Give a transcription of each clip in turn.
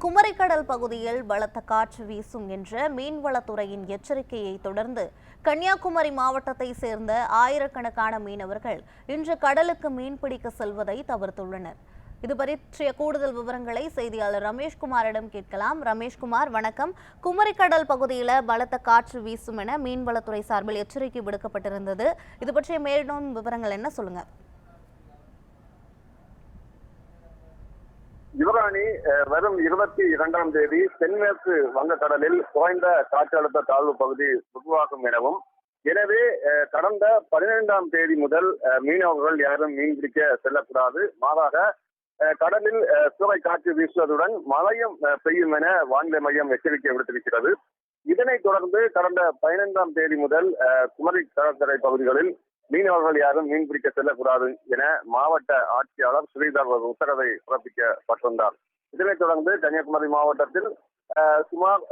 குமரிக்கடல் பகுதியில் பலத்த காற்று வீசும் என்ற மீன்வளத்துறையின் எச்சரிக்கையை தொடர்ந்து கன்னியாகுமரி மாவட்டத்தை சேர்ந்த ஆயிரக்கணக்கான மீனவர்கள் இன்று கடலுக்கு மீன்பிடிக்க செல்வதை தவிர்த்துள்ளனர். இது பற்றிய கூடுதல் விவரங்களை செய்தியாளர் ரமேஷ்குமாரிடம் கேட்கலாம். ரமேஷ்குமார், வணக்கம். குமரிக்கடல் பகுதியில் பலத்த காற்று வீசும் என மீன்வளத்துறை சார்பில் எச்சரிக்கை விடுக்கப்பட்டிருந்தது. இது பற்றிய மேலும் விவரங்கள் என்ன, சொல்லுங்க. யுவராணி, வரும் 22ஆம் தேதி தென்மேற்கு வங்கக்கடலில் குறைந்த காற்றழுத்த தாழ்வு பகுதி உருவாகும் எனவும், எனவே கடந்த 12ஆம் தேதி முதல் மீனவர்கள் யாரும் மீன்பிடிக்க செல்லக்கூடாது, மாறாக கடலில் சூறை காற்று வீசுவதுடன் மழையும் பெய்யும் என வானிலை மையம் எச்சரிக்கை விடுத்திருக்கிறது. இதனைத் தொடர்ந்து கடந்த 15ஆம் தேதி முதல் குமரி கடற்கரை பகுதிகளில் மீனவர்கள் யாரும் மீன்பிடிக்க செல்லக்கூடாது என மாவட்ட ஆட்சியாளர் ஸ்ரீதர் உத்தரவை பிறப்பிக்கப்பட்டிருந்தார். இதனைத் தொடர்ந்து கன்னியாகுமரி மாவட்டத்தில் சுமார்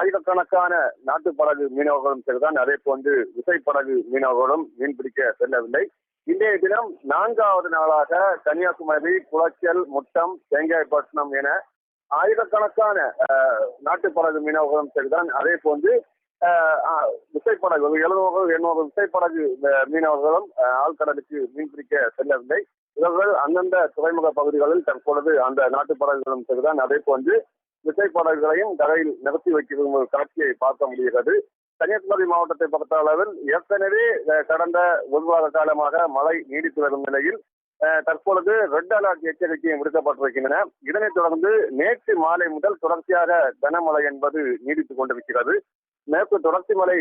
ஆயிரக்கணக்கான நாட்டுப்படகு மீனவர்களும் சரிதான், அதே போன்று விசைப்படகு மீனவர்களும் மீன்பிடிக்க செல்லவில்லை. இன்றைய தினம் 4வது நாளாக கன்னியாகுமரி, குளச்சல், முட்டம், தேங்காய்பட்டினம் என ஆயிரக்கணக்கான நாட்டுப்படகு மீனவர்களும் சரிதான், அதே போன்று விசைப்படகு 700 விசைப்படகு மீனவர்களும் ஆழ்கடலுக்கு மீன்பிடிக்க செல்லவில்லை. இவர்கள் அந்தந்த துறைமுக பகுதிகளில் தற்பொழுது அந்த நாட்டுப்படகுகளும் சரிதான், அதே போன்று விசைப்படகுகளையும் கரையில் நிறுத்தி வைக்கும் ஒரு காட்சியை பார்க்க முடிகிறது. கன்னியாகுமரி மாவட்டத்தை பொறுத்த அளவில் ஏற்கனவே கடந்த ஒரு வார காலமாக மழை நீடித்து வரும் நிலையில் தற்பொழுது ரெட் அலர்ட் எச்சரிக்கையும் விடுக்கப்பட்டிருக்கின்றன. இதனைத் தொடர்ந்து நேற்று மாலை முதல் தொடர்ச்சியாக கனமழை என்பது நீடித்துக் கொண்டிருக்கிறது. மேற்கு தொடர்ச்சி மலை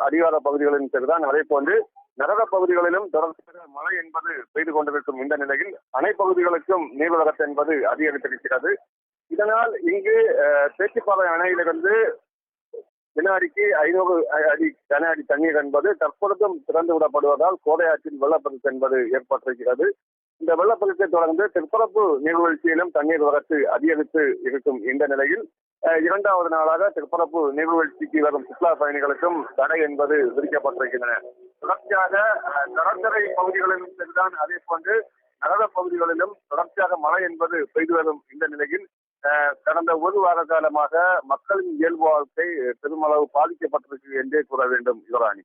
அடிவார பகுதிகளிலும் சரிதான், அதே போன்று நகர பகுதிகளிலும் தொடர்ச்சியாக மழை என்பது பெய்து கொண்டிருக்கும் இந்த நிலையில் அணைப்பகுதிகளுக்கும் நீர்வரத்து என்பது அதிகரித்திருக்கிறது. இதனால் இங்கு பேச்சிப்பாறை அணையிலிருந்து வினாடிக்கு 500 அடி கன அடி தண்ணீர் என்பது தற்பொழுதும் திறந்து விடப்படுவதால் கோடையாற்றில் வெள்ளப்பெருக்கு என்பது ஏற்பட்டிருக்கிறது. இந்த வெள்ளப்பெருக்கை தொடர்ந்து திருப்பரப்பு நீர்வீழ்ச்சியிலும் தண்ணீர் வரத்து அதிகரித்து இருக்கும் இந்த நிலையில் 2வது நாளாக திருப்பரப்பு நீர்வீழ்ச்சிக்கு வரும் சுற்றுலா பயணிகளுக்கும் தடை என்பது விதிக்கப்பட்டிருக்கின்றன. தொடர்ச்சியாக கடற்கரை பகுதிகளிலும் சரிதான், அதே போன்று நகர பகுதிகளிலும் தொடர்ச்சியாக மழை என்பது பெய்து வரும் இந்த நிலையில் கடந்த ஒரு வார காலமாக மக்களின் இயல்பு வாழ்க்கை பெருமளவு பாதிக்கப்பட்டிருக்கு என்றே கூற வேண்டும் யுவராணி.